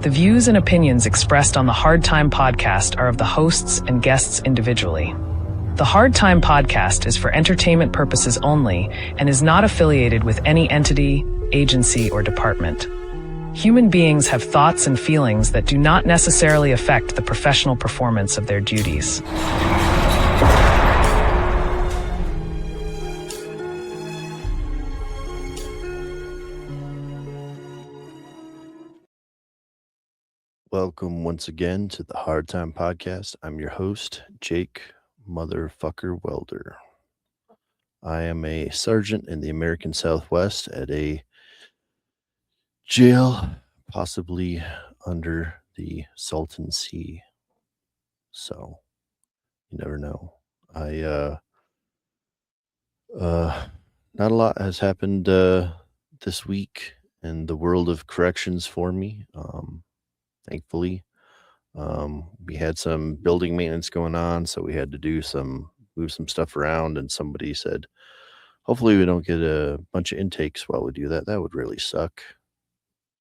The views and opinions expressed on the Hard Time Podcast are of the hosts and guests individually. The Hard Time Podcast is for entertainment purposes only and is not affiliated with any entity, agency, or department. Human beings have thoughts and feelings that do not necessarily affect the professional performance of their duties. Welcome once again to the Hard Time Podcast. I'm your host, Jake Motherfucker Welder. I am a sergeant in the American Southwest at a jail, possibly under the Salton Sea. So, you never know. Not a lot has happened this week in the world of corrections for me. Thankfully, we had some building maintenance going on, so we had to move some stuff around, and somebody said, hopefully we don't get a bunch of intakes while we do that. That would really suck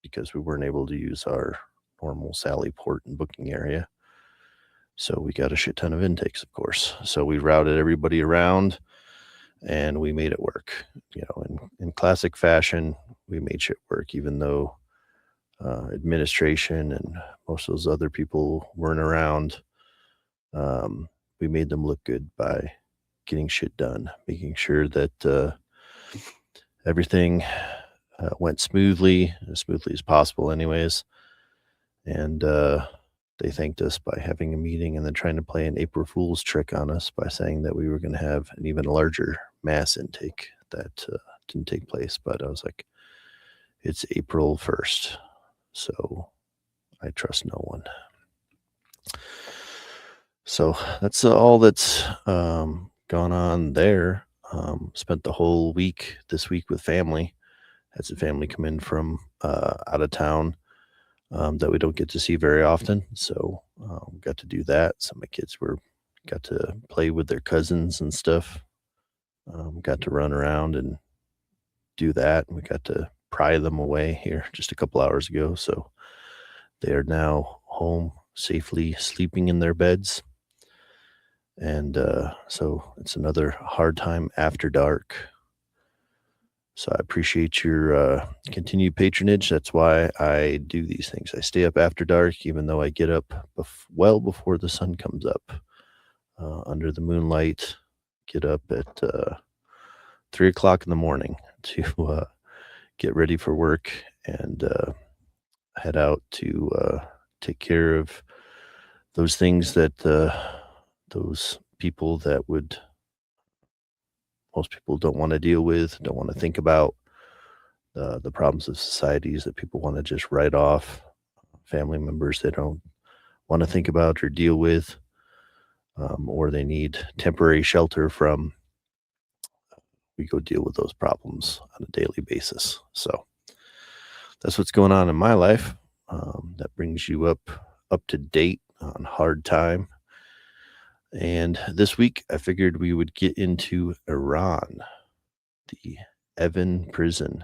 because we weren't able to use our normal Sally Port and booking area. So we got a shit ton of intakes, of course. So we routed everybody around and we made it work. You know, in classic fashion, we made shit work, even though administration and most of those other people weren't around. We made them look good by getting shit done, making sure that everything went smoothly, as smoothly as possible anyways. And they thanked us by having a meeting and then trying to play an April Fool's trick on us by saying that we were going to have an even larger mass intake. That didn't take place, but I was like, it's April 1st. So I trust no one. So that's all that's gone on there. Spent the whole week this week with family. Had some family come in from out of town that we don't get to see very often. So got to do that. Some of my kids got to play with their cousins and stuff. Got to run around and do that. And we got to pry them away here just a couple hours ago. So they are now home safely sleeping in their beds. And so it's another hard time after dark. So I appreciate your continued patronage. That's why I do these things. I stay up after dark, even though I get up well before the sun comes up, under the moonlight. Get up at 3 o'clock in the morning to get ready for work and head out to take care of those things that those people that most people don't want to deal with, don't want to think about, the problems of societies that people want to just write off, family members they don't want to think about or deal with, or they need temporary shelter from. We go deal with those problems on a daily basis. So that's what's going on in my life. That brings you up to date on Hard Time. And this week I figured we would get into Iran, the Evin prison,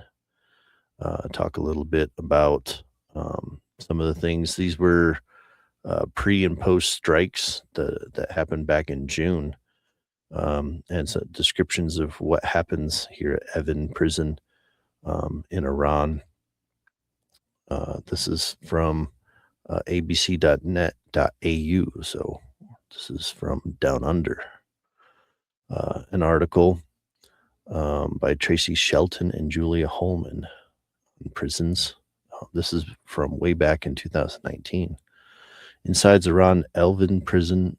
talk a little bit about some of the things. These were pre and post strikes that happened back in June. And some descriptions of what happens here at Evin prison in Iran. This is from abc.net.au. So this is from Down Under. An article by Tracy Shelton and Julia Holman in prisons. This is from way back in 2019. Inside Iran Evin prison,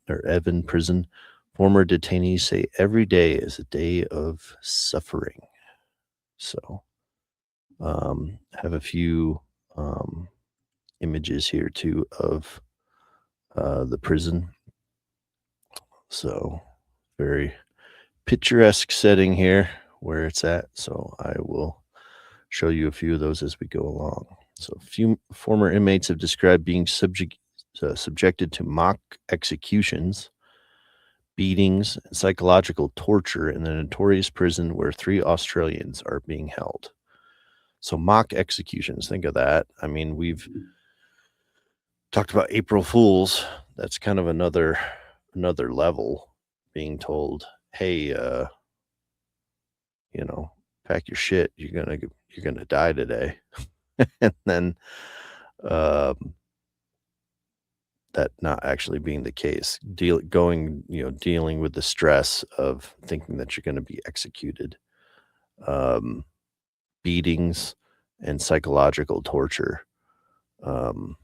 former detainees say every day is a day of suffering. So, have a few images here too of the prison. So, very picturesque setting here where it's at. So, I will show you a few of those as we go along. So, a few former inmates have described being subjected to mock executions, beatings, and psychological torture in the notorious prison where 3 Australians are being held. So mock executions, think of that. I mean, we've Talked about April Fools. That's kind of another level, being told, hey, you know, pack your shit. You're gonna die today. And then um, that not actually being the case. Dealing with the stress of thinking that you're going to be executed, um, beatings, and psychological torture um,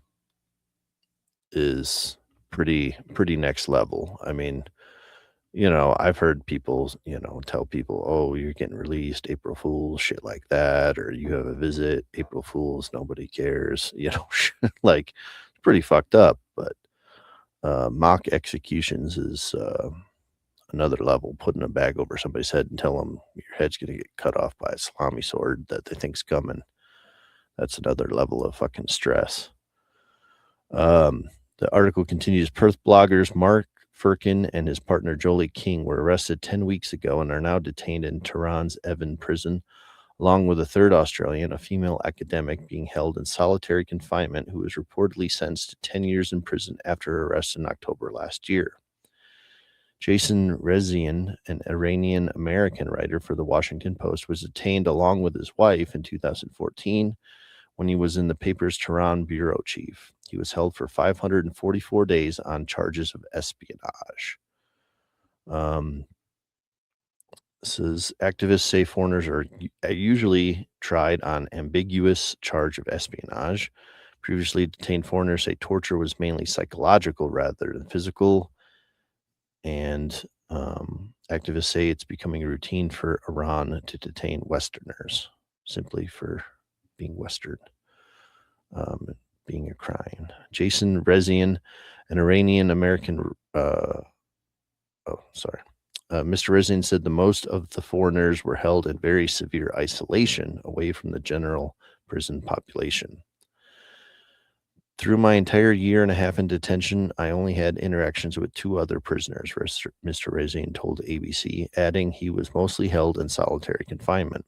is pretty next level. I mean, I've heard people, tell people, "Oh, you're getting released, April Fools," shit like that, or "You have a visit, April Fools, nobody cares," like it's pretty fucked up. But mock executions is another level. Putting a bag over somebody's head and tell them your head's going to get cut off by a salami sword that they think's coming. That's another level of fucking stress. The article continues. Perth bloggers Mark Firkin and his partner Jolie King were arrested 10 weeks ago and are now detained in Tehran's Evin prison, along with a third Australian, a female academic, being held in solitary confinement who was reportedly sentenced to 10 years in prison after her arrest in October last year. Jason Rezian, an Iranian American writer for the Washington Post, was detained along with his wife in 2014 when he was in the paper's Tehran bureau chief. He was held for 544 days on charges of espionage. Says activists say foreigners are usually tried on ambiguous charge of espionage. Previously detained foreigners say torture was mainly psychological rather than physical. And activists say it's becoming a routine for Iran to detain Westerners simply for being Western, being a crime. Jason Rezian, an Iranian American. Mr. Rezian said the most of the foreigners were held in very severe isolation away from the general prison population. Through my entire year and a half in detention, I only had interactions with 2 other prisoners, Mr. Rezian told ABC, adding he was mostly held in solitary confinement.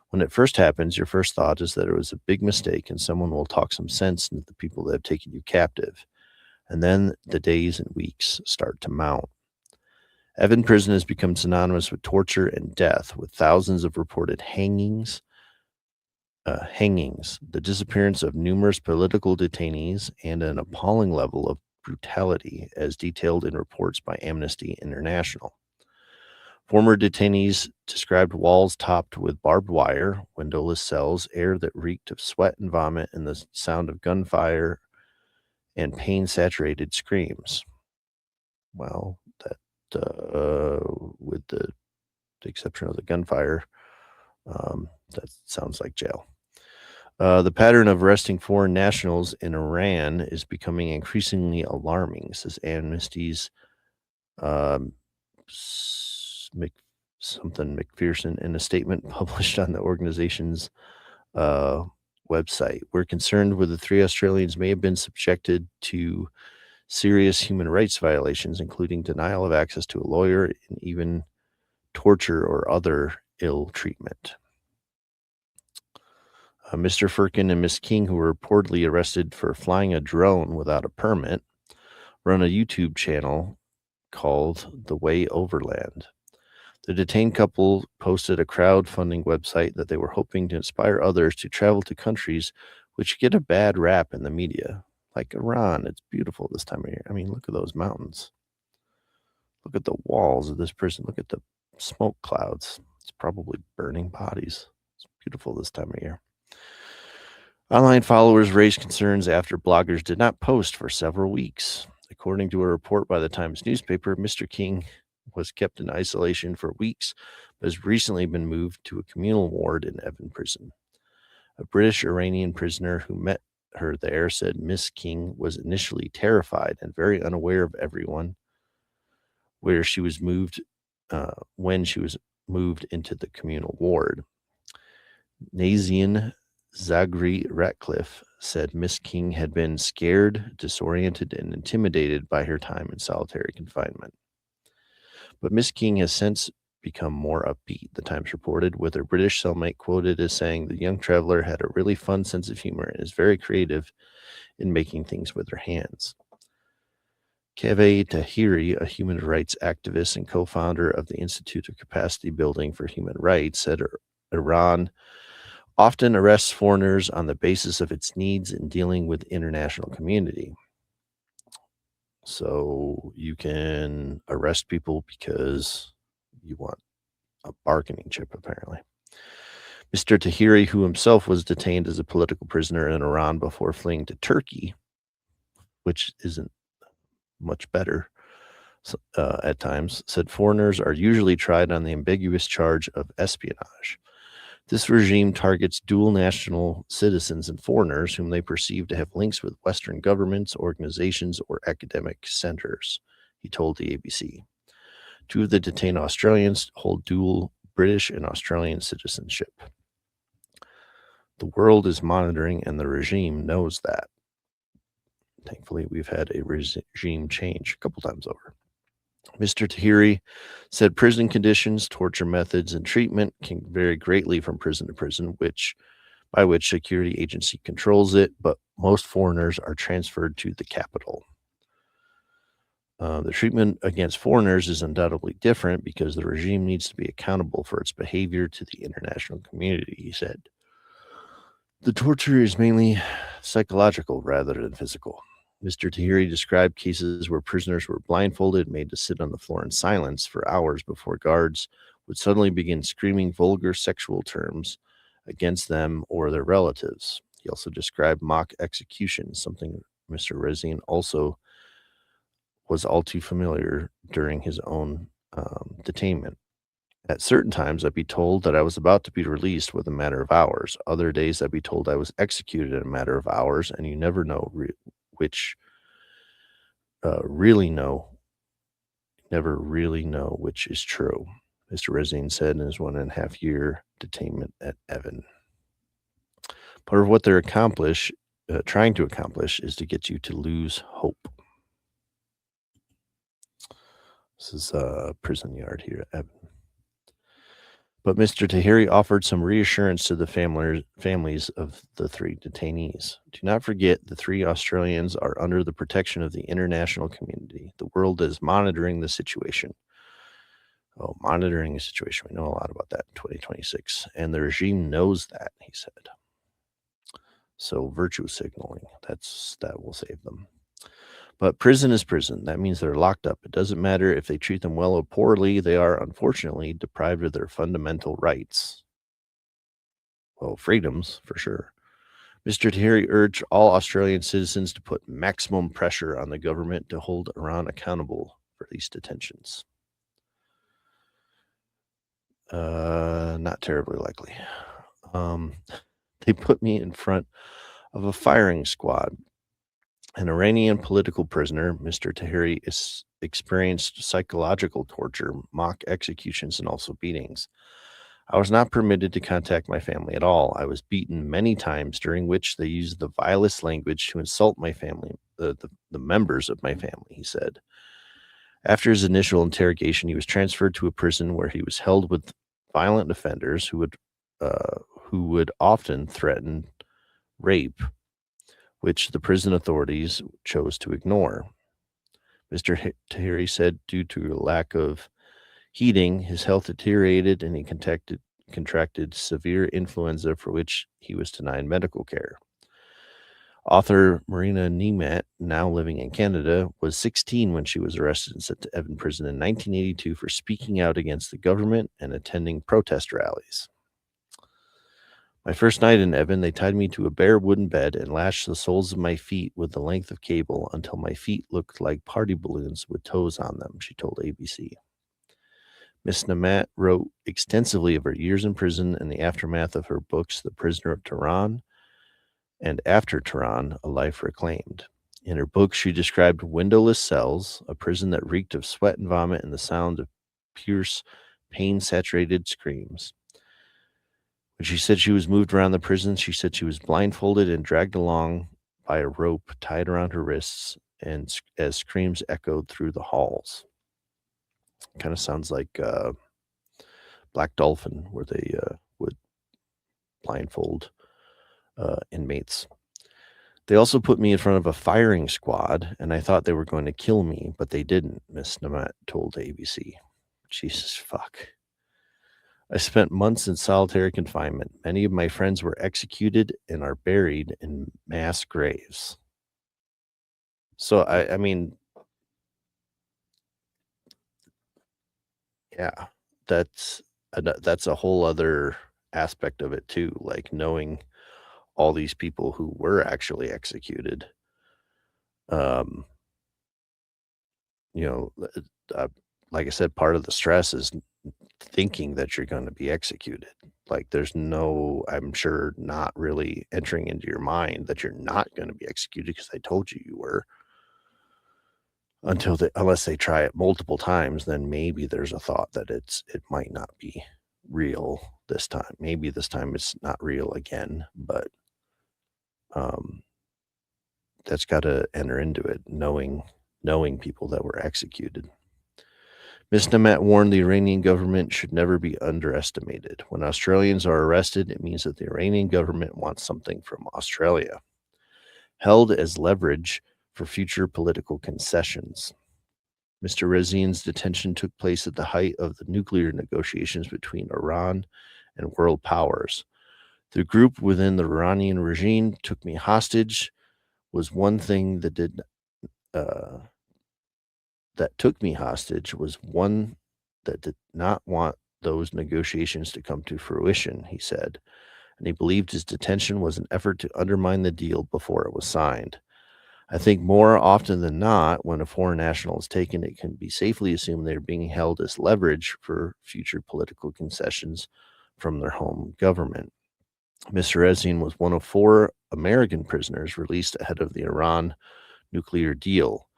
When it first happens, your first thought is that it was a big mistake and someone will talk some sense into the people that have taken you captive. And then the days and weeks start to mount. Evin prison has become synonymous with torture and death, with thousands of reported hangings, the disappearance of numerous political detainees, and an appalling level of brutality, as detailed in reports by Amnesty International. Former detainees described walls topped with barbed wire, windowless cells, air that reeked of sweat and vomit, and the sound of gunfire and pain-saturated screams. Well, that, with the exception of the gunfire, that sounds like jail. The pattern of arresting foreign nationals in Iran is becoming increasingly alarming, says Amnesty's McPherson in a statement published on the organization's website. We're concerned with the 3 Australians may have been subjected to serious human rights violations, including denial of access to a lawyer and even torture or other ill treatment. Mr. Firkin and Miss King, who were reportedly arrested for flying a drone without a permit, run a YouTube channel called The Way Overland. The detained couple posted a crowdfunding website that they were hoping to inspire others to travel to countries which get a bad rap in the media, like Iran. It's beautiful this time of year. I mean, look at those mountains. Look at the walls of this prison. Look at the smoke clouds. It's probably burning bodies. It's beautiful this time of year. Online followers raised concerns after bloggers did not post for several weeks. According to a report by the Times newspaper, Mr. King was kept in isolation for weeks, but has recently been moved to a communal ward in Evin prison. A British Iranian prisoner who met her there said Miss King was initially terrified and very unaware of everyone where she was moved when she was moved into the communal ward. Nazian Zagri Ratcliffe said Miss King had been scared, disoriented, and intimidated by her time in solitary confinement. But Miss King has since become more upbeat, the Times reported, with her British cellmate quoted as saying, "The young traveler had a really fun sense of humor and is very creative in making things with their hands. Kaveh Tahiri, a human rights activist and co-founder of the Institute of Capacity Building for Human Rights, said Iran often arrests foreigners on the basis of its needs in dealing with the international community. So you can arrest people because you want a bargaining chip, apparently. Mr. Tahiri, who himself was detained as a political prisoner in Iran before fleeing to Turkey, which isn't much better at times, said foreigners are usually tried on the ambiguous charge of espionage. This regime targets dual national citizens and foreigners whom they perceive to have links with Western governments, organizations, or academic centers, he told the ABC. 2 of the detained Australians hold dual British and Australian citizenship. The world is monitoring, and the regime knows that. Thankfully, we've had a regime change a couple times over. Mr. Tahiri said prison conditions, torture methods, and treatment can vary greatly from prison to prison, by which security agency controls it, but most foreigners are transferred to the capital. The treatment against foreigners is undoubtedly different because the regime needs to be accountable for its behavior to the international community, he said. The torture is mainly psychological rather than physical. Mr. Tahiri described cases where prisoners were blindfolded, made to sit on the floor in silence for hours before guards would suddenly begin screaming vulgar sexual terms against them or their relatives. He also described mock executions, something Mr. Rezin also was all too familiar during his own detainment. At certain times, I'd be told that I was about to be released within a matter of hours. Other days, I'd be told I was executed in a matter of hours, and you never know never really know which is true, Mr. Rezin said in his 1.5 year detainment at Evin. Part of what they're trying to accomplish is to get you to lose hope. This is a prison yard here at Evin. But Mr. Tahiri offered some reassurance to the families of the 3 detainees. Do not forget the 3 Australians are under the protection of the international community. The world is monitoring the situation. Oh, monitoring the situation. We know a lot about that in 2026. And the regime knows that, he said. So virtue signaling, that will save them. But prison is prison. That means they're locked up. It doesn't matter if they treat them well or poorly. They are, unfortunately, deprived of their fundamental rights. Well, freedoms, for sure. Mr. Tahiri urged all Australian citizens to put maximum pressure on the government to hold Iran accountable for these detentions. Not terribly likely. They put me in front of a firing squad. An Iranian political prisoner, Mr. Tahiri, experienced psychological torture, mock executions, and also beatings. I was not permitted to contact my family at all. I was beaten many times, during which they used the vilest language to insult my family, the members of my family, he said. After his initial interrogation, he was transferred to a prison where he was held with violent offenders who would often threaten rape, which the prison authorities chose to ignore. Mr. Tahiri said due to a lack of heating, his health deteriorated and he contracted severe influenza for which he was denied medical care. Author Marina Nemat, now living in Canada, was 16 when she was arrested and sent to Evin Prison in 1982 for speaking out against the government and attending protest rallies. My first night in Evin, they tied me to a bare wooden bed and lashed the soles of my feet with the length of cable until my feet looked like party balloons with toes on them, she told ABC. Miss Nemat wrote extensively of her years in prison and the aftermath of her books, The Prisoner of Tehran and After Tehran, A Life Reclaimed. In her book, she described windowless cells, a prison that reeked of sweat and vomit and the sound of pierce, pain-saturated screams. When she said she was moved around the prison, she said she was blindfolded and dragged along by a rope tied around her wrists, and as screams echoed through the halls. Kind of sounds like Black Dolphin, where they would blindfold inmates. They also put me in front of a firing squad, and I thought they were going to kill me, but they didn't, Miss Namat told ABC. Jesus fuck. I spent months in solitary confinement. Many of my friends were executed and are buried in mass graves. So, I mean, yeah, that's a whole other aspect of it too, like knowing all these people who were actually executed. Um, you know, like I said, part of the stress is thinking that you're going to be executed. Like there's no, I'm sure, not really entering into your mind that you're not going to be executed because I told you you were. Unless they try it multiple times, then maybe there's a thought that it might not be real this time. Maybe this time it's not real again, but um, that's got to enter into it, knowing people that were executed. Ms. Namat warned the Iranian government should never be underestimated. When Australians are arrested, it means that the Iranian government wants something from Australia, held as leverage for future political concessions. Mr. Rezian's detention took place at the height of the nuclear negotiations between Iran and world powers. The group within the Iranian regime took me hostage was one thing that took me hostage was one that did not want those negotiations to come to fruition, he said, and he believed his detention was an effort to undermine the deal before it was signed. I think more often than not, when a foreign national is taken, it can be safely assumed they're being held as leverage for future political concessions from their home government. Mr. Rezian was one of 4 American prisoners released ahead of the Iran nuclear deal,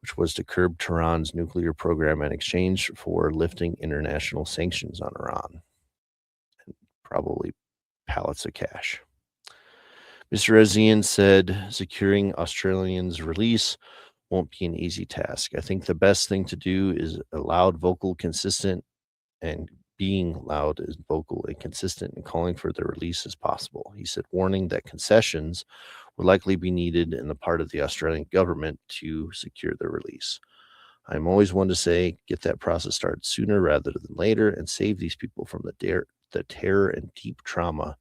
which was to curb Tehran's nuclear program in exchange for lifting international sanctions on Iran, and probably pallets of cash. Mr. Rezian said securing Australians' release won't be an easy task. I think the best thing to do is a loud, vocal, consistent, and being loud is vocal and consistent in calling for their release as possible. He said, warning that concessions would likely be needed in the part of the Australian government to secure their release. I'm always one to say, get that process started sooner rather than later and save these people from the terror and deep trauma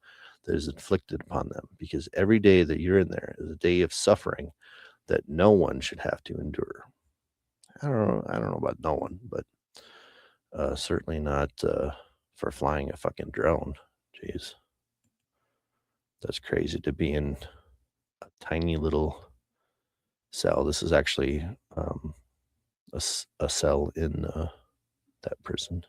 that is inflicted upon them, because every day that you're in there is a day of suffering that no one should have to endure. I don't know about no one, but certainly not for flying a fucking drone. Jeez. That's crazy to be in a tiny little cell. This is actually a cell in that prison.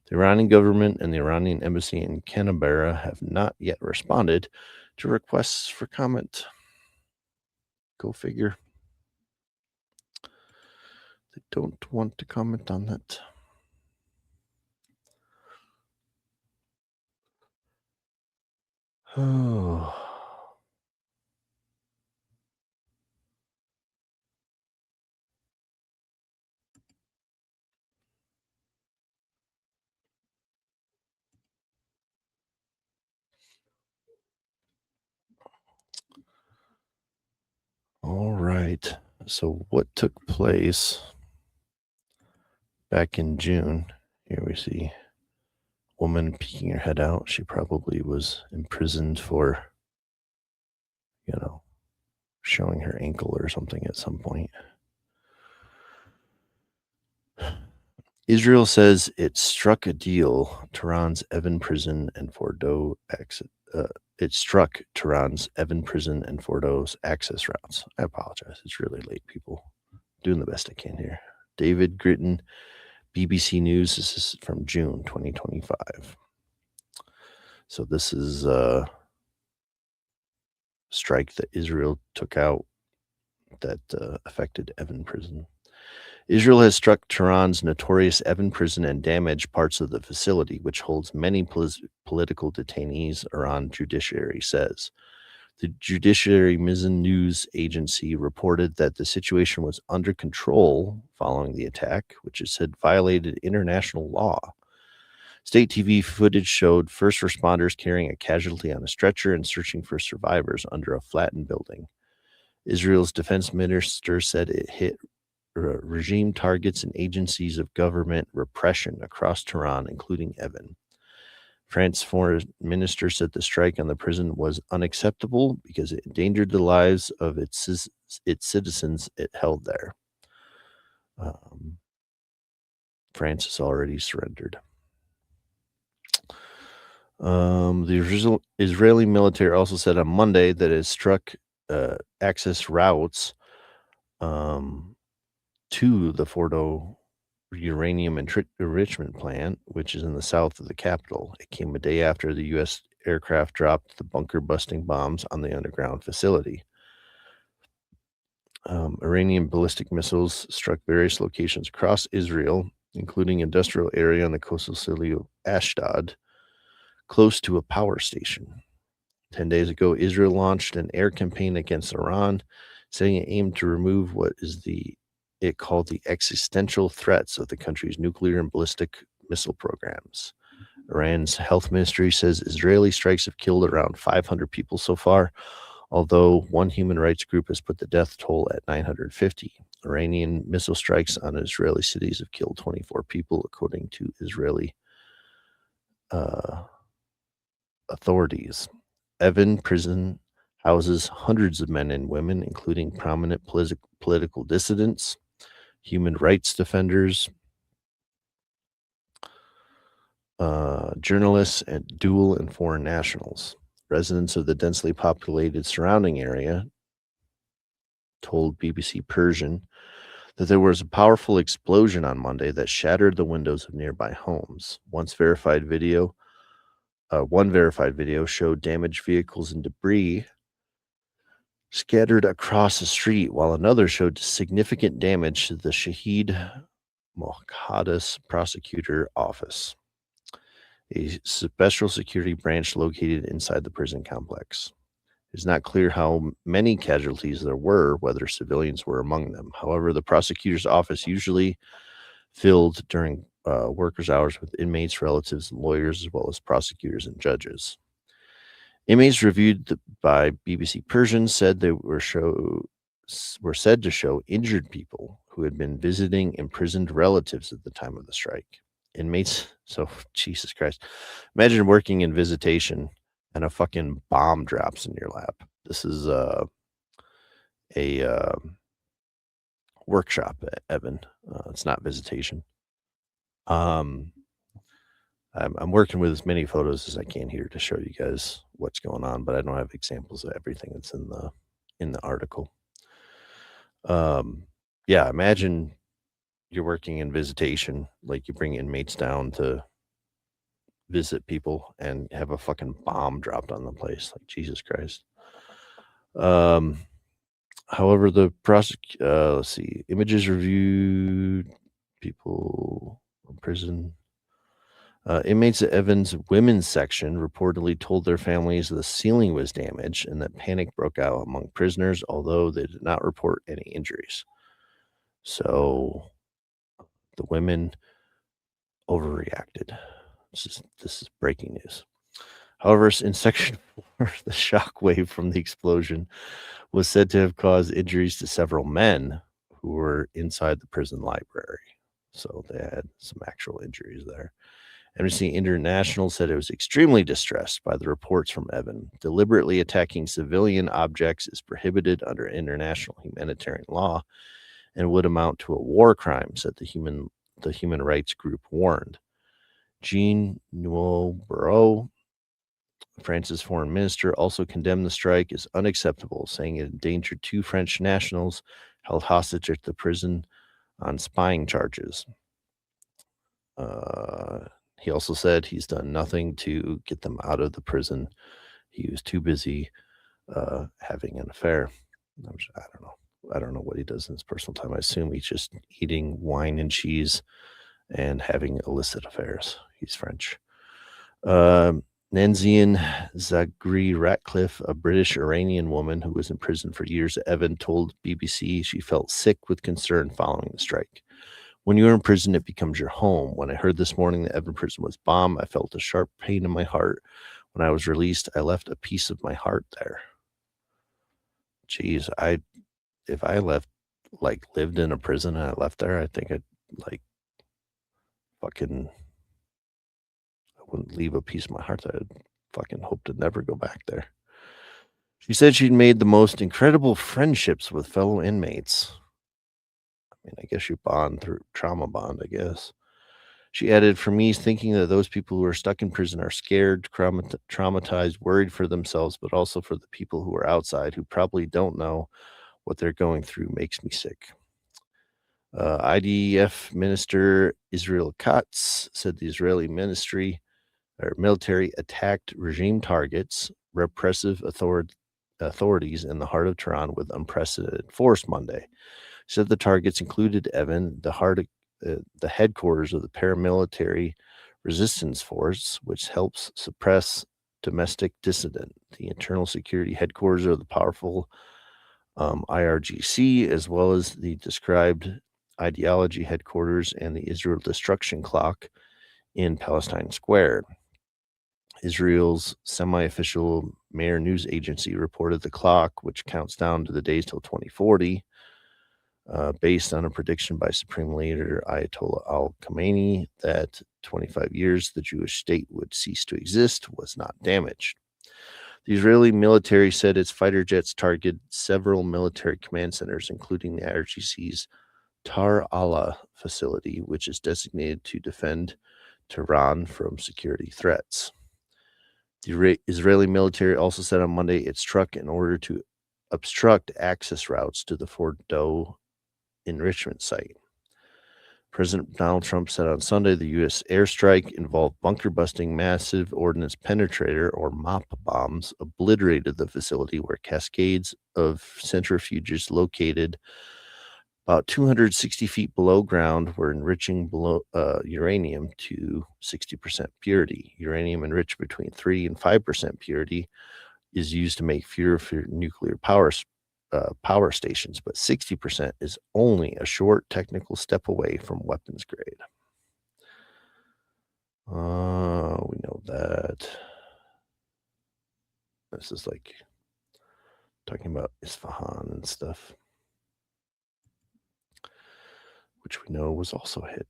The Iranian government and the Iranian embassy in Canberra have not yet responded to requests for comment. Go figure. They don't want to comment on that. Oh. All right. So what took place back in June? Here we see woman peeking her head out. She probably was imprisoned for, showing her ankle or something at some point. Israel says it struck a deal. Tehran's Evin prison and Fordo exit. It struck Tehran's Evin prison and Fordo's access routes. I apologize. It's really late, people. Doing the best I can here. David Gritton, BBC News. This is from June 2025. So this is a strike that Israel took out that affected Evin prison. Israel has struck Tehran's notorious Evin prison and damaged parts of the facility, which holds many political detainees, Iran judiciary says. The Judiciary Mizan News Agency reported that the situation was under control following the attack, which it said violated international law. State TV footage showed first responders carrying a casualty on a stretcher and searching for survivors under a flattened building. Israel's defense minister said it hit regime targets and agencies of government repression across Tehran, including Evin. France's foreign minister said the strike on the prison was unacceptable because it endangered the lives of its citizens it held there. France has already surrendered. The Israeli military also said on Monday that it struck access routes to the Fordo uranium enrichment plant, which is in the south of the capital. It came a day after the U.S. aircraft dropped the bunker-busting bombs on the underground facility. Iranian ballistic missiles struck various locations across Israel, including industrial area on the coastal city of Ashdod, close to a power station. 10 days ago, Israel launched an air campaign against Iran, saying it aimed to remove what it called the existential threats of the country's nuclear and ballistic missile programs. Iran's health ministry says Israeli strikes have killed around 500 people so far, although one human rights group has put the death toll at 950. Iranian missile strikes on Israeli cities have killed 24 people, according to Israeli authorities. Evin prison houses hundreds of men and women, including prominent political dissidents, human rights defenders, journalists, and dual and foreign nationals. Residents of the densely populated surrounding area told BBC Persian that there was a powerful explosion on Monday that shattered the windows of nearby homes. One verified video showed damaged vehicles and debris scattered across the street, while another showed significant damage to the Shahid Mohaddis prosecutor office, a special security branch located inside the prison complex. It's not clear how many casualties there were, whether civilians were among them. However, the prosecutor's office usually filled during workers' hours with inmates, relatives, and lawyers, as well as prosecutors and judges. Inmates reviewed by BBC Persian said they were said to show injured people who had been visiting imprisoned relatives at the time of the strike. Inmates, so Jesus Christ, imagine working in visitation and a fucking bomb drops in your lap. This is a workshop, Evan. It's not visitation. I'm working with as many photos as I can here to show you guys what's going on, but I don't have examples of everything that's in the article. Yeah, imagine you're working in visitation, like you bring inmates down to visit people and have a fucking bomb dropped on the place. Like, Jesus Christ. However, the let's see, images reviewed, people in prison. Inmates at Evans' women's section reportedly told their families the ceiling was damaged and that panic broke out among prisoners, although they did not report any injuries. So the women overreacted. This is breaking news. However, in Section 4, the shock wave from the explosion was said to have caused injuries to several men who were inside the prison library. So they had some actual injuries there. Amnesty International said it was extremely distressed by the reports from Evin. Deliberately attacking civilian objects is prohibited under international humanitarian law and would amount to a war crime, said the human rights group warned. Jean Noël, France's foreign minister, also condemned the strike as unacceptable, saying it endangered two French nationals held hostage at the prison on spying charges. He also said he's done nothing to get them out of the prison. He was too busy having an affair. I don't know what he does in his personal time. I assume he's just eating wine and cheese and having illicit affairs. He's French. Nanzian Zagri Ratcliffe, a British Iranian woman who was in prison for years, Evan told BBC she felt sick with concern following the strike. When you're in prison, it becomes your home. When I heard this morning that Evan prison was bombed, I felt a sharp pain in my heart. When I was released, I left a piece of my heart there. Geez, if I lived in a prison and I left there, I think I'd like fucking I wouldn't leave a piece of my heart there. I'd fucking hope to never go back there. She said she'd made the most incredible friendships with fellow inmates. I mean, I guess you bond through trauma bond, I guess. She added, for me, thinking that those people who are stuck in prison are scared, traumatized, worried for themselves, but also for the people who are outside who probably don't know what they're going through makes me sick. IDF Minister Israel Katz said the Israeli military attacked regime targets, repressive authorities in the heart of Tehran with unprecedented force Monday. Said the targets included Evan, the headquarters of the paramilitary resistance force, which helps suppress domestic dissident, the internal security headquarters of the powerful IRGC, as well as the described ideology headquarters and the Israel destruction clock in Palestine Square. Israel's semi-official Mayor news agency reported the clock, which counts down to the days till 2040, based on a prediction by Supreme Leader Ayatollah al-Khamenei that 25 years the Jewish state would cease to exist, was not damaged. The Israeli military said its fighter jets targeted several military command centers, including the IRGC's Tar Allah facility, which is designated to defend Tehran from security threats. The Israeli military also said on Monday its struck in order to obstruct access routes to the Fordow enrichment site. President Donald Trump said on Sunday the U.S. airstrike involved bunker-busting massive ordnance penetrator, or MOP bombs, obliterated the facility where cascades of centrifuges located about 260 feet below ground were enriching uranium to 60% purity. Uranium enriched between 3 and 5% purity is used to make fuel for nuclear power stations, but 60% is only a short technical step away from weapons grade. We know that. This is like talking about Isfahan and stuff, which we know was also hit.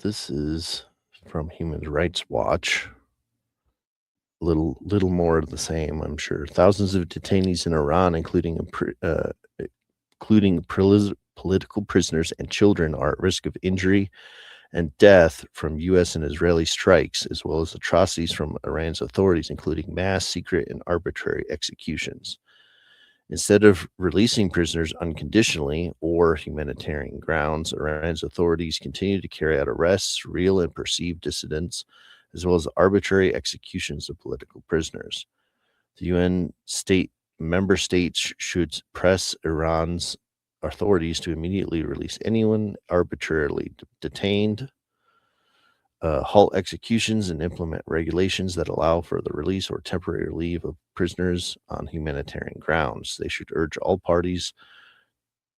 This is from Human Rights Watch. Little more of the same, I'm sure. Thousands of detainees in Iran, including political prisoners and children, are at risk of injury and death from U.S. and Israeli strikes, as well as atrocities from Iran's authorities, including mass, secret, and arbitrary executions. Instead of releasing prisoners unconditionally or humanitarian grounds, Iran's authorities continue to carry out arrests, real and perceived dissidents, as well as arbitrary executions of political prisoners. The UN member states should press Iran's authorities to immediately release anyone arbitrarily detained, halt executions, and implement regulations that allow for the release or temporary leave of prisoners on humanitarian grounds. They should urge all parties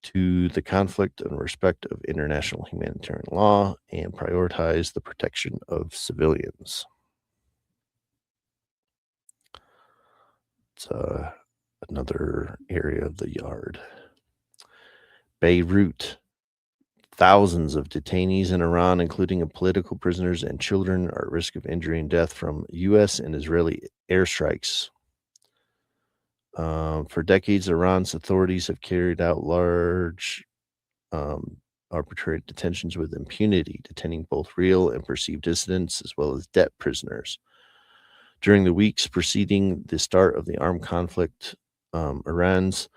to the conflict in respect of international humanitarian law and prioritize the protection of civilians. It's another area of the yard. Beirut. Thousands of detainees in Iran, including political prisoners and children, are at risk of injury and death from U.S. and Israeli airstrikes. For decades, Iran's authorities have carried out large arbitrary detentions with impunity, detaining both real and perceived dissidents as well as debt prisoners. During the weeks preceding the start of the armed conflict, Iran's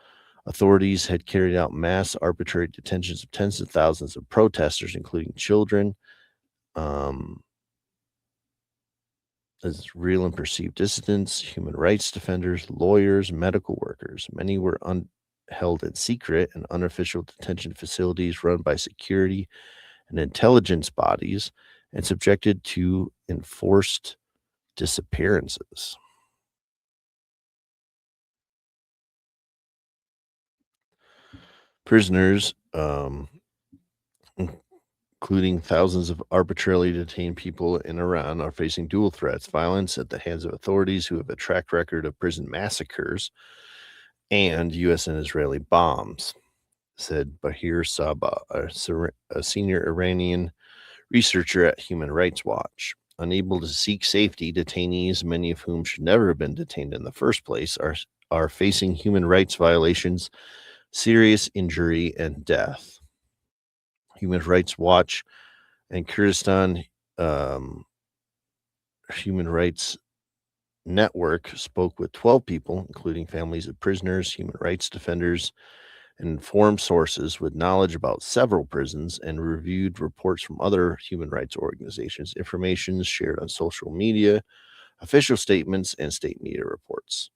authorities had carried out mass arbitrary detentions of tens of thousands of protesters, including children, as real and perceived dissidents, human rights defenders, lawyers, medical workers. Many were held in secret in unofficial detention facilities run by security and intelligence bodies, and subjected to enforced disappearances. Prisoners, including thousands of arbitrarily detained people in Iran, are facing dual threats: violence at the hands of authorities who have a track record of prison massacres and U.S. and Israeli bombs, said Bahir Sabah, a senior Iranian researcher at Human Rights Watch. Unable to seek safety, detainees, many of whom should never have been detained in the first place, are facing human rights violations, serious injury, and death. Human Rights Watch and Kurdistan Human Rights Network spoke with 12 people, including families of prisoners, human rights defenders, and informed sources with knowledge about several prisons, and reviewed reports from other human rights organizations, information shared on social media, official statements, and state media reports.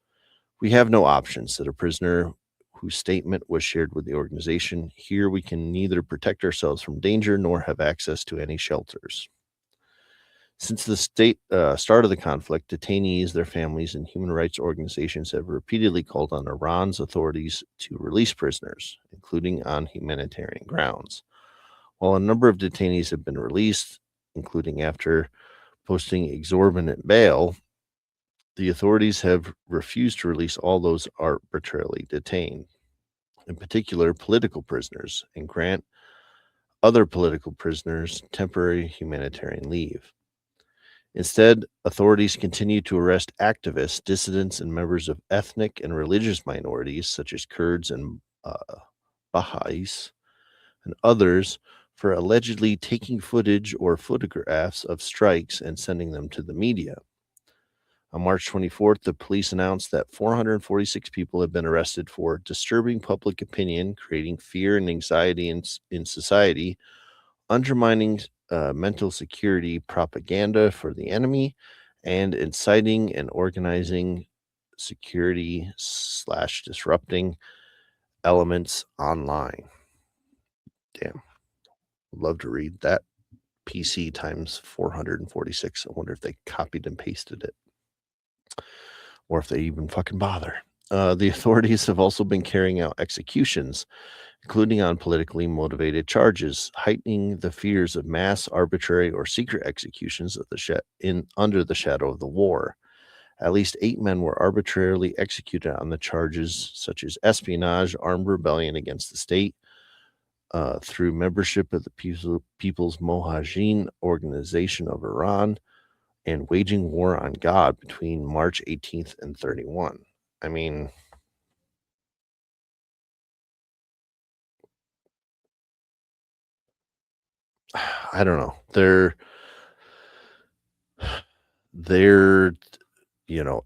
We have no options, said a prisoner whose statement was shared with the organization. Here we can neither protect ourselves from danger nor have access to any shelters. Since the start of the conflict, detainees, their families, and human rights organizations have repeatedly called on Iran's authorities to release prisoners, including on humanitarian grounds. While a number of detainees have been released, including after posting exorbitant bail, the authorities have refused to release all those arbitrarily detained, in particular political prisoners, and grant other political prisoners temporary humanitarian leave. Instead, authorities continue to arrest activists, dissidents, and members of ethnic and religious minorities, such as Kurds and Baha'is, and others, for allegedly taking footage or photographs of strikes and sending them to the media. On March 24th, the police announced that 446 people have been arrested for disturbing public opinion, creating fear and anxiety in society, undermining mental security propaganda for the enemy, and inciting and organizing security / disrupting elements online. Damn, would love to read that. PC times 446. I wonder if they copied and pasted it, or if they even fucking bother. The authorities have also been carrying out executions, including on politically motivated charges, heightening the fears of mass, arbitrary, or secret executions of under the shadow of the war. At least 8 men were arbitrarily executed on the charges such as espionage, armed rebellion against the state, through membership of the People's Mojahedin Organization of Iran, and waging war on God between March 18th and 31. I mean, I don't know. Their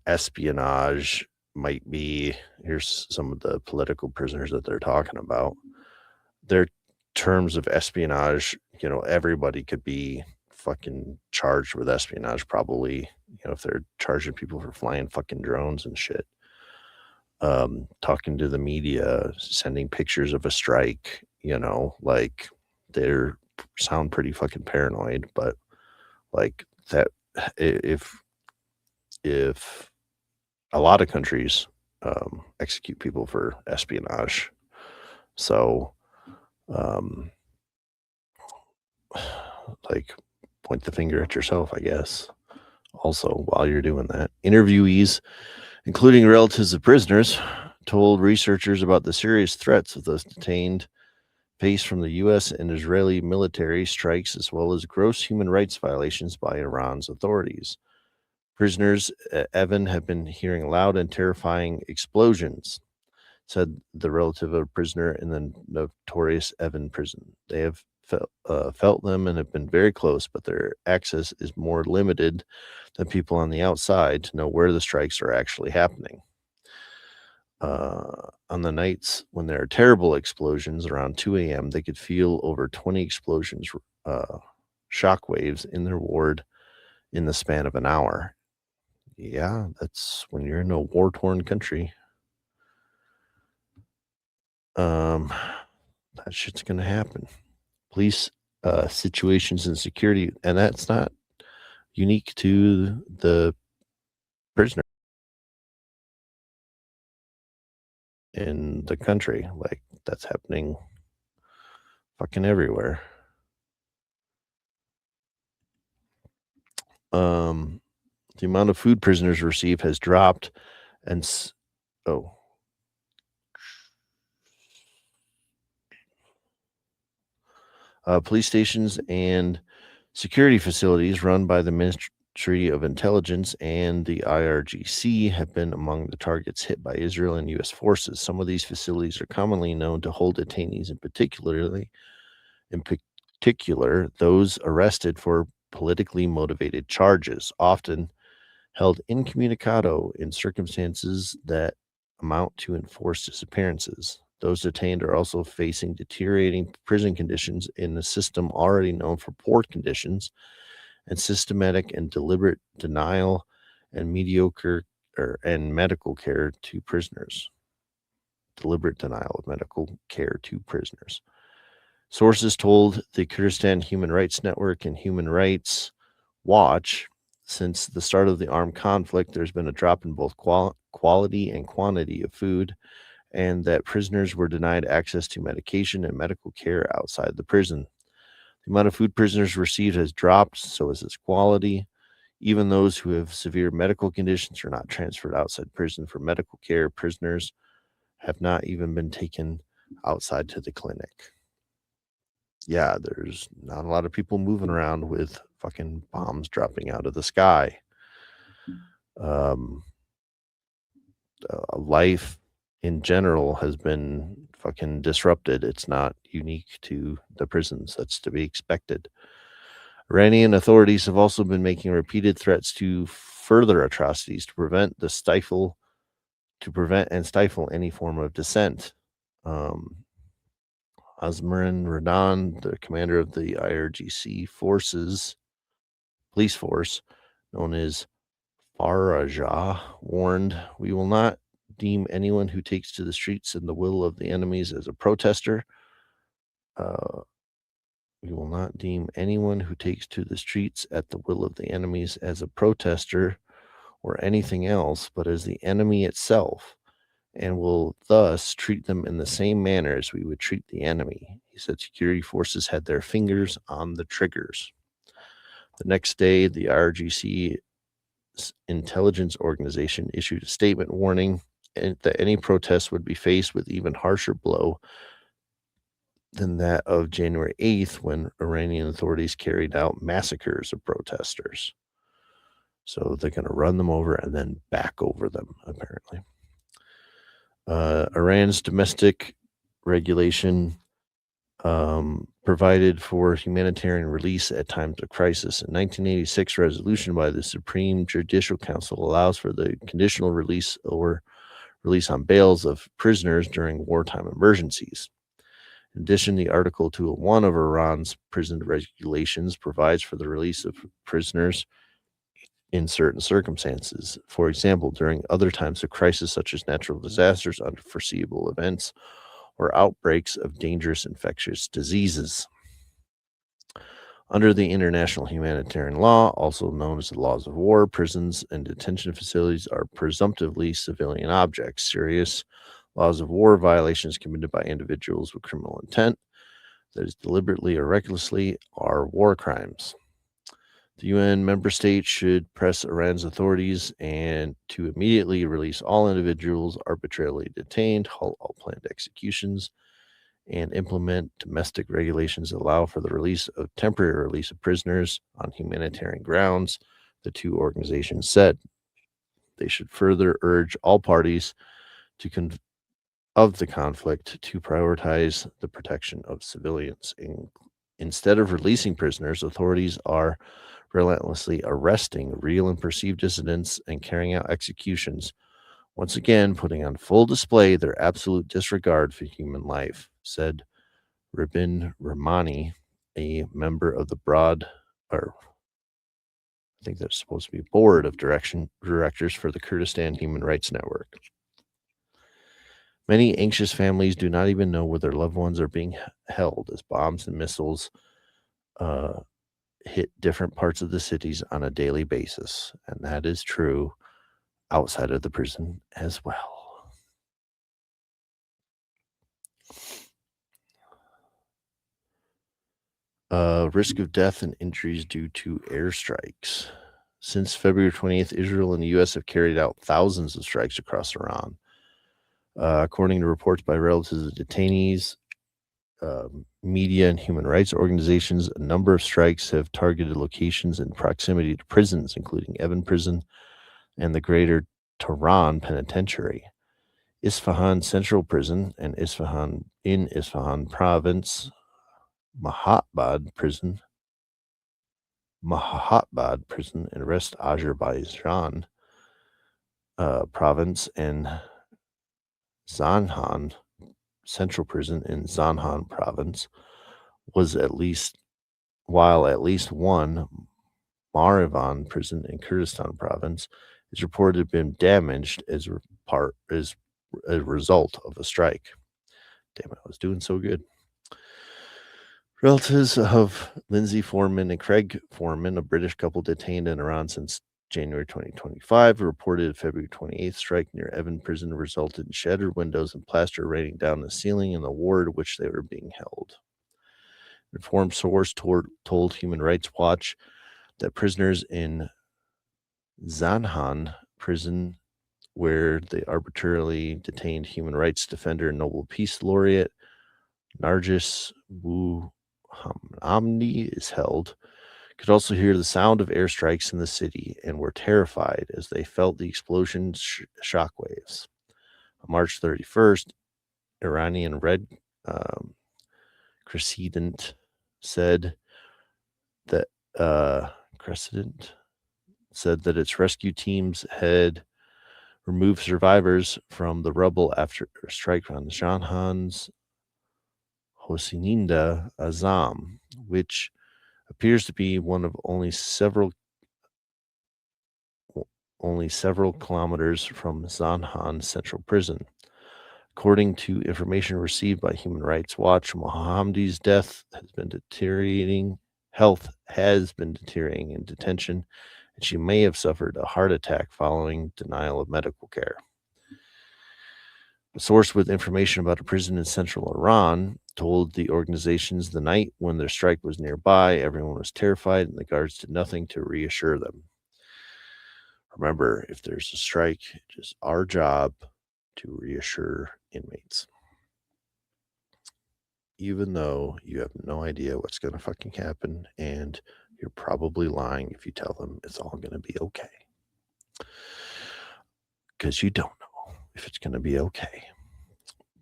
espionage might be, here's some of the political prisoners that they're talking about. Their terms of espionage, everybody could be fucking charged with espionage, probably, if they're charging people for flying fucking drones and shit. Talking to the media, sending pictures of a strike, like they're sound pretty fucking paranoid, but like that, if a lot of countries execute people for espionage, so like point the finger at yourself, I guess. Also, while you're doing that, interviewees, including relatives of prisoners, told researchers about the serious threats of those detained face from the U.S. and Israeli military strikes, as well as gross human rights violations by Iran's authorities. Prisoners, Evan, have been hearing loud and terrifying explosions, said the relative of a prisoner in the notorious Evan prison. They have felt them and have been very close, but their access is more limited than people on the outside to know where the strikes are actually happening. On the nights when there are terrible explosions around 2 a.m., they could feel over 20 explosions, shock waves in their ward in the span of an hour. Yeah, that's when you're in a war-torn country. That shit's gonna happen. Police situations and security, and that's not unique to the prisoner in the country. Like, that's happening fucking everywhere. Um, the amount of food prisoners receive has dropped, and oh, police stations and security facilities run by the Ministry of Intelligence and the IRGC have been among the targets hit by Israel and U.S. forces. Some of these facilities are commonly known to hold detainees, in particular, those arrested for politically motivated charges, often held incommunicado in circumstances that amount to enforced disappearances. Those detained are also facing deteriorating prison conditions in a system already known for poor conditions and systematic and deliberate denial and medical care to prisoners. Deliberate denial of medical care to prisoners. Sources told the Kurdistan Human Rights Network and Human Rights Watch, since the start of the armed conflict, there's been a drop in both quality and quantity of food, and that prisoners were denied access to medication and medical care outside the prison. The amount of food prisoners received has dropped, so has its quality. Even those who have severe medical conditions are not transferred outside prison for medical care. Prisoners have not even been taken outside to the clinic. Yeah, there's not a lot of people moving around with fucking bombs dropping out of the sky. Um, Life in general has been fucking disrupted. It's not unique to the prisons. That's to be expected. Iranian authorities have also been making repeated threats to further atrocities to prevent and stifle any form of dissent. Azmarin Radan, the commander of the IRGC police force, known as Faraja, warned, "We will not deem anyone who takes to the streets in the will of the enemies as a protester. Uh, we will not deem anyone who takes to the streets at the will of the enemies as a protester or anything else, but as the enemy itself, and will thus treat them in the same manner as we would treat the enemy." He said security forces had their fingers on the triggers. The next day, the IRGC intelligence organization issued a statement warning that any protest would be faced with even harsher blow than that of January 8th, when Iranian authorities carried out massacres of protesters. So they're going to run them over and then back over them, apparently. Iran's domestic regulation provided for humanitarian release at times of crisis. A 1986 resolution by the Supreme Judicial Council allows for the conditional release or release on bails of prisoners during wartime emergencies. In addition, the Article 201 of Iran's prison regulations provides for the release of prisoners in certain circumstances. For example, during other times of crisis, such as natural disasters, unforeseeable events, or outbreaks of dangerous infectious diseases. Under the international humanitarian law, also known as the laws of war, prisons and detention facilities are presumptively civilian objects. Serious laws of war violations committed by individuals with criminal intent, that is deliberately or recklessly, are war crimes. The UN member states should press Iran's authorities and to immediately release all individuals arbitrarily detained, halt all planned executions, and implement domestic regulations that allow for the temporary release of prisoners on humanitarian grounds, the two organizations said. They should further urge all parties of the conflict to prioritize the protection of civilians. Instead of releasing prisoners, authorities are relentlessly arresting real and perceived dissidents and carrying out executions, once again putting on full display their absolute disregard for human life, said Rabin Rahmani, a member of the I think that's supposed to be board of directors for the Kurdistan Human Rights Network. Many anxious families do not even know where their loved ones are being held, as bombs and missiles hit different parts of the cities on a daily basis, and that is true outside of the prison as well. Risk of death and injuries due to airstrikes. Since February 20th, Israel and the U.S. have carried out thousands of strikes across Iran. According to reports by relatives of detainees, media and human rights organizations, a number of strikes have targeted locations in proximity to prisons, including Evin Prison and the Greater Tehran Penitentiary. Isfahan Central Prison and Isfahan Province, Mahatbad Prison in West Azerbaijan Province, and Zanjan Central Prison in Zanjan Province while at least one Marivan Prison in Kurdistan Province is reported to have been damaged as a result of a strike. Damn it, I was doing so good. Relatives of Lindsay Foreman and Craig Foreman, a British couple detained in Iran since January 2025, reported a February 28th strike near Evin Prison resulted in shattered windows and plaster raining down the ceiling in the ward which they were being held. An informed source told Human Rights Watch that prisoners in Zanjan Prison, where the arbitrarily detained human rights defender and Nobel Peace Laureate Nargis Hamdi is held, could also hear the sound of airstrikes in the city and were terrified as they felt the explosion shockwaves. On March 31st, Iranian Red Crescent said that its rescue teams had removed survivors from the rubble after a strike on Janhan's Hosininda Azam, which appears to be one of only several kilometers from Zanjan Central Prison. According to information received by Human Rights Watch, Mohammadi's health has been deteriorating in detention, and she may have suffered a heart attack following denial of medical care. A source with information about a prison in central Iran told the organizations the night when their strike was nearby, everyone was terrified and the guards did nothing to reassure them. Remember, if there's a strike, it is our job to reassure inmates. Even though you have no idea what's going to fucking happen, and you're probably lying if you tell them it's all going to be okay. Because you don't know if it's going to be okay.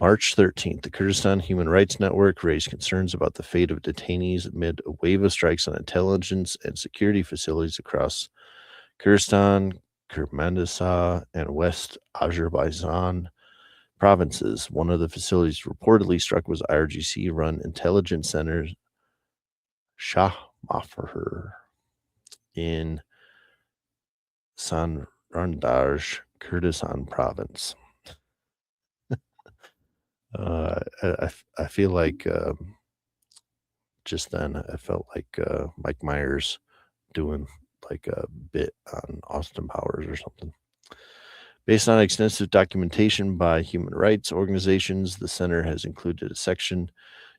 March 13th, the Kurdistan Human Rights Network raised concerns about the fate of detainees amid a wave of strikes on intelligence and security facilities across Kurdistan, Kermanshah, and West Azerbaijan provinces. One of the facilities reportedly struck was IRGC-run intelligence center Shah Mafar in Sanrandaj, Kurdistan province. I feel like just then I felt like Mike Myers doing like a bit on Austin Powers or something. Based on extensive documentation by human rights organizations, the center has included a section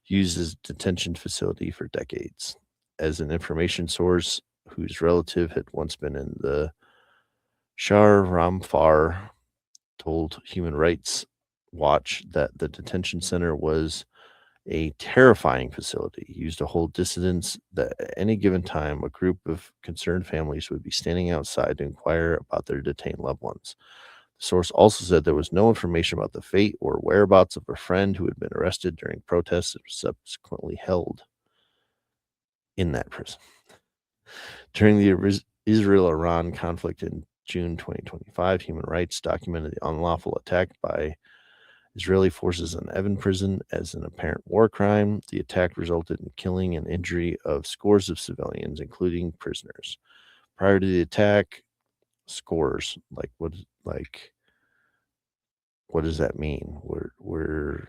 used as a detention facility for decades. As an information source whose relative had once been in the Shah Ramfar told Human Rights Watch that the detention center was a terrifying facility used to hold dissidents, that at any given time a group of concerned families would be standing outside to inquire about their detained loved ones. The source also said there was no information about the fate or whereabouts of a friend who had been arrested during protests and subsequently held in that prison. During the Israel-Iran conflict in June 2025, Human Rights documented the unlawful attack by Israeli forces on Evin Prison as an apparent war crime. The attack resulted in killing and injury of scores of civilians, including prisoners. Prior to the attack, scores, what does that mean? We're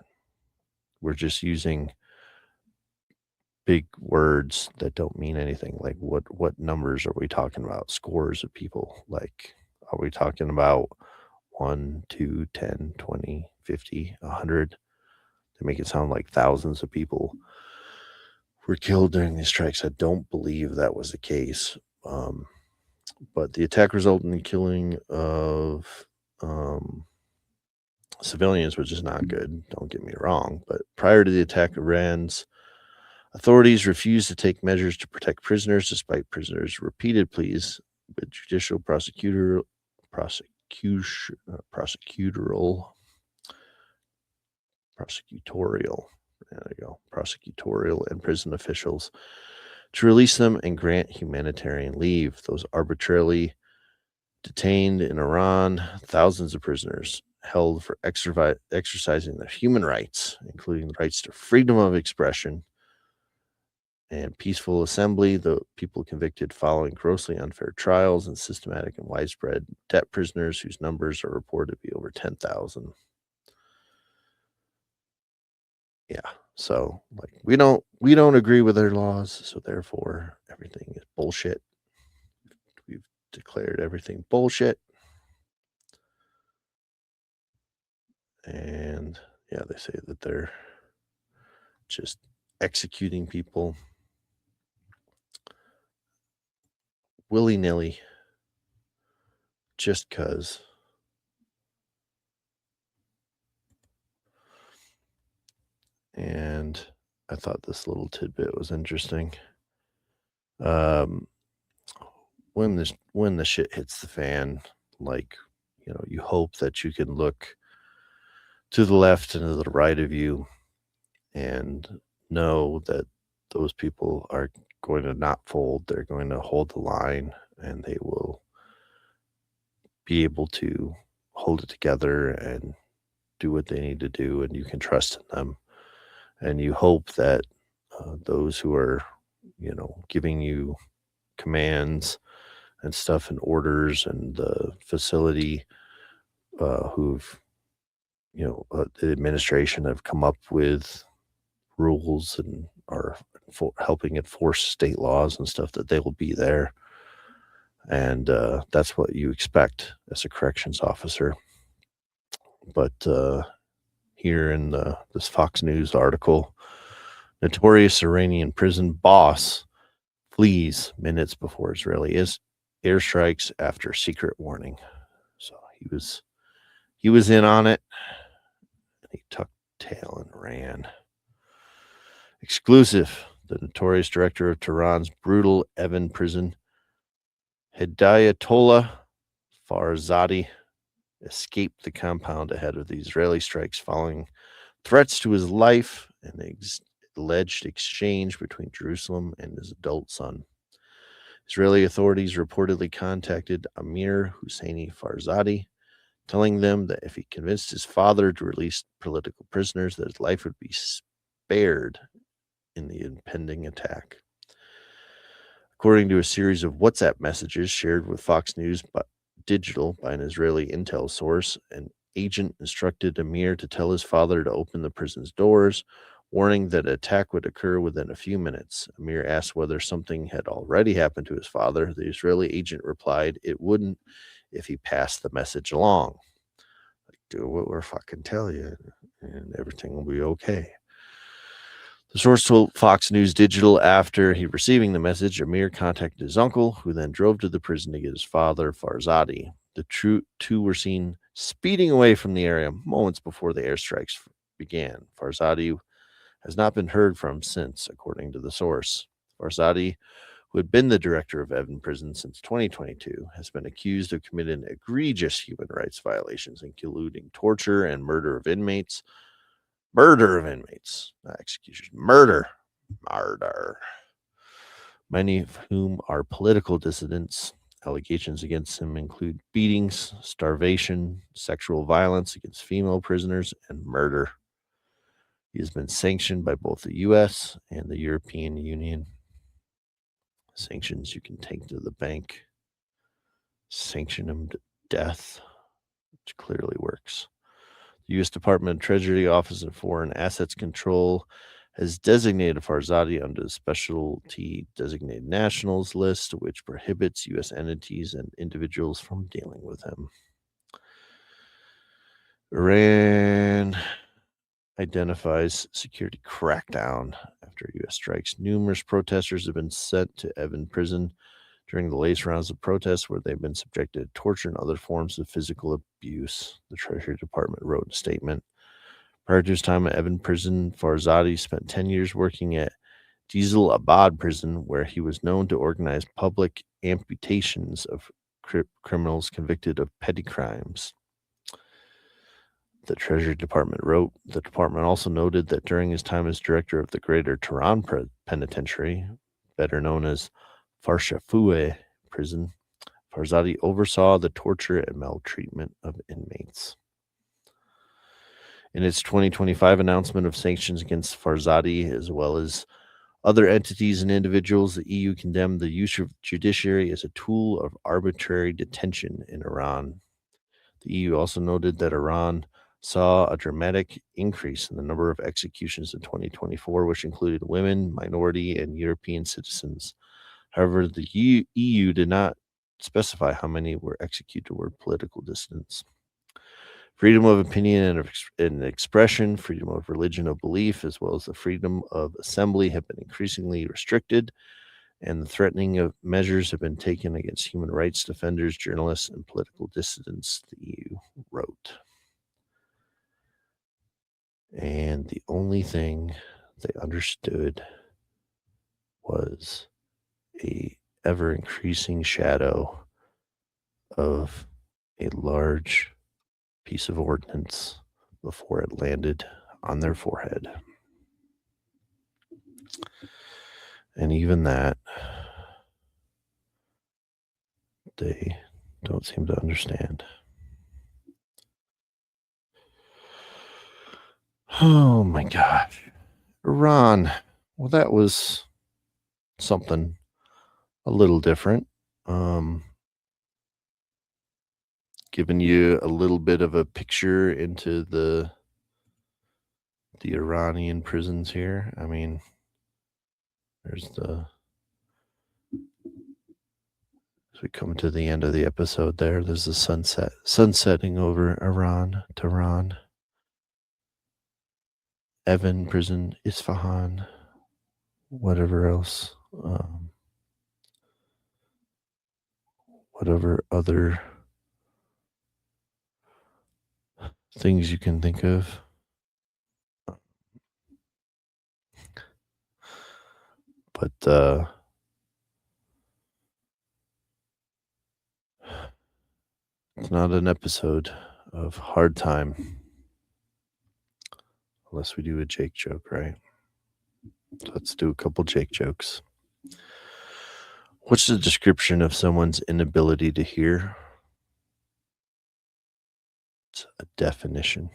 just using big words that don't mean anything. Like what numbers are we talking about? Scores of people. Like, are we talking about 1, 2, 10, 20, 50, 100? They make it sound like thousands of people were killed during these strikes. I don't believe that was the case. But the attack resulted in the killing of civilians, which is not good. Don't get me wrong. But prior to the attack, Iran's authorities refused to take measures to protect prisoners, despite prisoners' repeated pleas with judicial prosecutorial there you go, prosecutorial and prison officials to release them and grant humanitarian leave. Those arbitrarily detained in Iran, thousands of prisoners held for exercising their human rights, including the rights to freedom of expression and peaceful assembly. The people convicted following grossly unfair trials and systematic and widespread debt prisoners whose numbers are reported to be over 10,000. Yeah. So like we don't agree with their laws, so therefore everything is bullshit. We've declared everything bullshit. And yeah, they say that they're just executing people willy-nilly just because. And I thought this little tidbit was interesting. When the shit hits the fan, like, you hope that you can look to the left and to the right of you and know that those people are going to not fold. They're going to hold the line, and they will be able to hold it together and do what they need to do, and you can trust in them. And you hope that those who are, giving you commands and stuff and orders, and the facility who've, the administration have come up with rules and are helping enforce state laws and stuff, that they will be there. And that's what you expect as a corrections officer. But here in this Fox News article, notorious Iranian prison boss flees minutes before Israeli airstrikes after secret warning. So he was in on it, and he tucked tail and ran. Exclusive: the notorious director of Tehran's brutal Evin prison, Hidayatollah Farzadi, escaped the compound ahead of the Israeli strikes following threats to his life and alleged exchange between Jerusalem and his adult son. Israeli authorities reportedly contacted Amir Husseini Farzadi, telling them that if he convinced his father to release political prisoners, that his life would be spared in the impending attack. According to a series of WhatsApp messages shared with Fox News Digital by an Israeli intel source, an agent instructed Amir to tell his father to open the prison's doors, warning that an attack would occur within a few minutes. Amir asked whether something had already happened to his father. The Israeli agent replied it wouldn't if he passed the message along. Like, do what we're fucking telling you, and everything will be okay. The source told Fox News Digital after he receiving the message, Amir contacted his uncle, who then drove to the prison to get his father, Farzadi. The two were seen speeding away from the area moments before the airstrikes began. Farzadi has not been heard from since, according to the source. Farzadi, who had been the director of Evin Prison since 2022, has been accused of committing egregious human rights violations, including torture and murder of inmates. Not execution. Murder. Many of whom are political dissidents. Allegations against him include beatings, starvation, sexual violence against female prisoners, and murder. He has been sanctioned by both the U.S. and the European Union. Sanctions you can take to the bank. Sanction him to death, which clearly works. The U.S. Department of Treasury Office of Foreign Assets Control has designated Farzadi under the Specialty Designated Nationals list, which prohibits U.S. entities and individuals from dealing with him. Iran identifies security crackdown after U.S. strikes. Numerous protesters have been sent to Evin prison during the latest rounds of protests, where they've been subjected to torture and other forms of physical abuse, the Treasury Department wrote in a statement. Prior to his time at Evin prison, Farzadi spent 10 years working at Diesel Abad prison, where he was known to organize public amputations of criminals convicted of petty crimes. The Treasury Department wrote. The department also noted that during his time as director of the Greater Tehran Penitentiary, better known as Farshafoueh prison, Farzadi oversaw the torture and maltreatment of inmates. In its 2025 announcement of sanctions against Farzadi, as well as other entities and individuals, the EU condemned the use of judiciary as a tool of arbitrary detention in Iran. The EU also noted that Iran saw a dramatic increase in the number of executions in 2024, which included women, minority, and European citizens. However, the EU did not specify how many were executed or political dissidents. Freedom of opinion and expression, freedom of religion of belief, as well as the freedom of assembly have been increasingly restricted, and the threatening of measures have been taken against human rights defenders, journalists, and political dissidents, the EU wrote. And the only thing they understood was a ever-increasing shadow of a large piece of ordnance before it landed on their forehead. And even that, they don't seem to understand. Oh my gosh. Iran. Well, that was something a little different. Giving you a little bit of a picture into the Iranian prisons here. I mean, there's as we come to the end of the episode there's the sunsetting over Iran, Tehran, Evin prison, Isfahan, whatever else, whatever other things you can think of. But it's not an episode of Hard Time unless we do a Jake joke, right? Let's do a couple Jake jokes. What's the description of someone's inability to hear? It's a definition.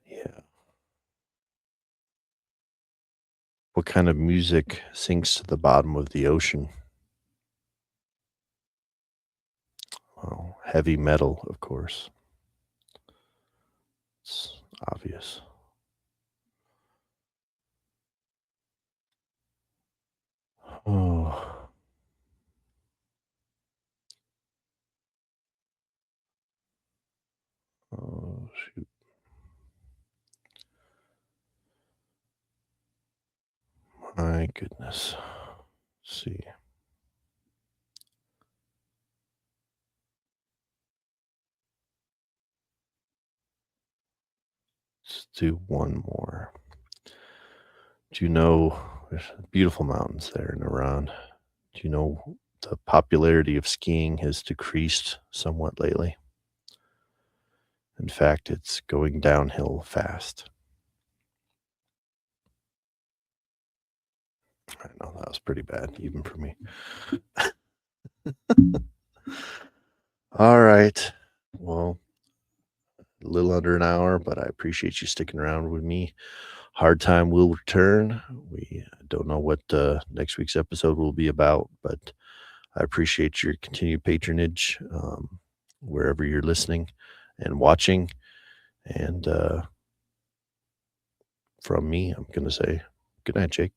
Yeah. What kind of music sinks to the bottom of the ocean? Well, heavy metal, of course. It's obvious. Oh. Oh, shoot. My goodness. Let's see. Let's do one more. Do you know there's beautiful mountains there in Iran? Do you know the popularity of skiing has decreased somewhat lately? In fact, it's going downhill fast. I know that was pretty bad, even for me. All right. Well, a little under an hour, but I appreciate you sticking around with me. Hard Time will return. We don't know what next week's episode will be about, but I appreciate your continued patronage wherever you're listening and watching. And from me, I'm going to say good night, Jake.